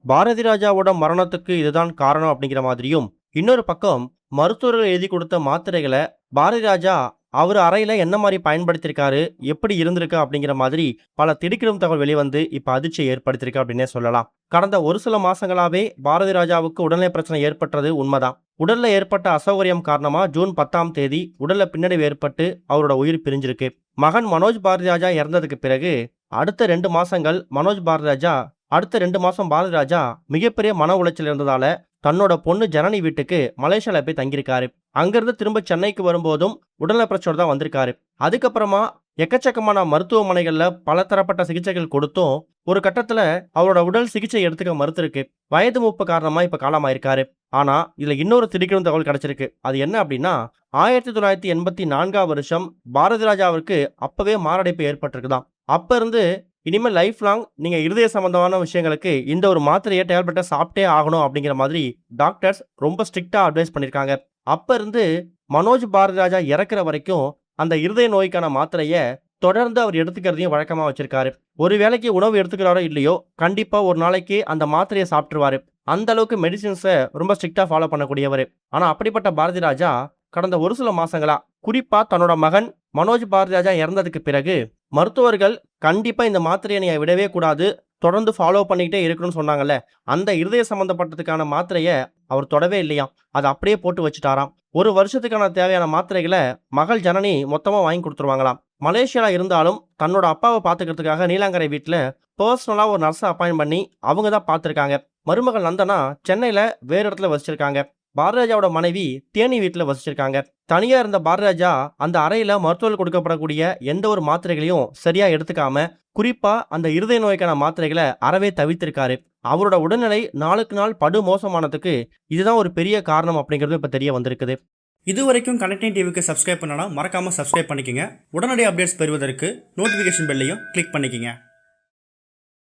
பாரதி ராஜாவோட மரணத்துக்கு இதுதான் காரணம் அப்படிங்கிற மாதிரியும், இன்னொரு பக்கம் மருத்துவர்கள் எழுதி கொடுத்த மாத்திரைகளை பாரதி ராஜா அவர் அறையில என்ன மாதிரி பயன்படுத்தியிருக்காரு, எப்படி இருந்திருக்கு அப்படிங்கிற மாதிரி பல திடுக்கிடும் தகவல் வெளிவந்து இப்ப அதிர்ச்சியை ஏற்படுத்தியிருக்கு அப்படின்னே சொல்லலாம். கடந்த ஒரு சில மாசங்களாவே பாரதி ராஜாவுக்கு உடல்நல பிரச்சனை ஏற்பட்டது உண்மைதான். உடல்ல ஏற்பட்ட அசௌகரியம் காரணமா ஜூன் 10ஆம் தேதி உடல்ல பின்னடைவு ஏற்பட்டு அவரோட உயிர் பிரிஞ்சிருக்கு. மகன் மனோஜ் பாரதி ராஜா இறந்ததுக்கு பிறகு அடுத்த 2 மாசங்கள் அடுத்த 2 மாசம் பாரதி ராஜா மிகப்பெரிய மன உளைச்சல் இருந்ததால தன்னோட பொண்ணு ஜனனி வீட்டுக்கு மலேசியால போய் தங்கியிருக்காரு. அங்கிருந்து திரும்ப சென்னைக்கு வரும்போதும் உடல்நல பிரச்சனை தான் வந்திருக்காரு. அதுக்கப்புறமா எக்கச்சக்கமான மருத்துவமனைகள்ல பல தரப்பட்ட சிகிச்சைகள் கொடுத்தும் ஒரு கட்டத்துல அவரோட உடல் சிகிச்சை எடுத்துக்க மறுத்திருக்கு. வயது மூப்பு காரணமா இப்ப காலமாயிருக்காரு. ஆனா இதுல இன்னொரு திடுக்கிடும் தகவல் கிடைச்சிருக்கு. அது என்ன அப்படின்னா 1984ஆம் வருஷம் பாரதி ராஜாவிற்கு அப்பவே மாரடைப்பு ஏற்பட்டிருக்குதான். அப்ப இருந்து இனிமேல் லைஃப் லாங் நீங்க இருதய சம்பந்தமான விஷயங்களுக்கு இந்த ஒரு மாத்திரையை டேப்லெட்டை சாப்பிட்டே ஆகணும் அப்படிங்கிற மாதிரி டாக்டர்ஸ் ரொம்ப ஸ்ட்ரிக்டா அட்வைஸ் பண்ணிருக்காங்க. அப்ப இருந்து மனோஜ் பாரதி ராஜா இறக்குற வரைக்கும் அந்த இருதய நோய்க்கான மாத்திரையை தொடர்ந்து அவர் எடுத்துக்கிறதையும் வழக்கமா வச்சிருக்காரு. ஒரு வேளைக்கு உணவு எடுத்துக்கிறாரோ இல்லையோ கண்டிப்பா ஒரு நாளைக்கு அந்த மாத்திரையை சாப்பிட்டுருவாரு. அந்த அளவுக்கு மெடிசின்ஸை ரொம்ப ஸ்ட்ரிக்டா ஃபாலோ பண்ணக்கூடியவர். ஆனா அப்படிப்பட்ட பாரதி ராஜா கடந்த ஒரு சில மாசங்களா, குறிப்பா தன்னோட மகன் மனோஜ் பாரதி ராஜா இறந்ததுக்கு பிறகு மருத்துவர்கள் கண்டிப்பா இந்த மாத்திரையை நீங்க விடவே கூடாது, தொடர்ந்து ஃபாலோ பண்ணிக்கிட்டே இருக்கணும்னு சொன்னாங்கல்ல, அந்த இருதய சம்பந்தப்பட்டதுக்கான மாத்திரையை அவர் தொடவே இல்லையாம். அதை அப்படியே போட்டு வச்சுட்டாராம். ஒரு வருஷத்துக்கான தேவையான மாத்திரைகளை மகள் ஜனனி மொத்தமா வாங்கி கொடுத்துருவாங்களாம். மலேசியால இருந்தாலும் தன்னோட அப்பாவை பாத்துக்கிறதுக்காக நீலாங்கரை வீட்டுல பர்சனலா ஒரு நர்ஸை அப்பாயிண்ட் பண்ணி அவங்க தான் பார்த்துருக்காங்க. மருமகள் நந்தனா சென்னையில வேற இடத்துல வசிச்சிருக்காங்க. பாரதிராஜாவோட மனைவி தேனி வீட்டுல வசிச்சிருக்காங்க. தனியா இருந்த பாரதிராஜா அந்த அறையில மருத்துவர்கள் கொடுக்கப்படக்கூடிய எந்த ஒரு மாத்திரைகளையும் சரியா எடுத்துக்காம, குறிப்பா அந்த இருதய நோய்க்கான மாத்திரைகளை அறவே தவிர்த்திருக்காரு. அவரோட உடல்நிலை நாளுக்கு நாள் படு மோசமானதுக்கு இதுதான் ஒரு பெரிய காரணம் அப்படிங்கிறது இப்ப தெரிய வந்திருக்குது. இது வரைக்கும் கனெக்டிங் டிவிக்கு சப்ஸ்கிரைப் பண்ணனா மறக்காம சப்ஸ்கிரைப் பண்ணிக்கங்க. உடனடி அப்டேட்ஸ் பெறுவதற்கு நோட்டிஃபிகேஷன் பெல்லையும் கிளிக் பண்ணிக்கங்க.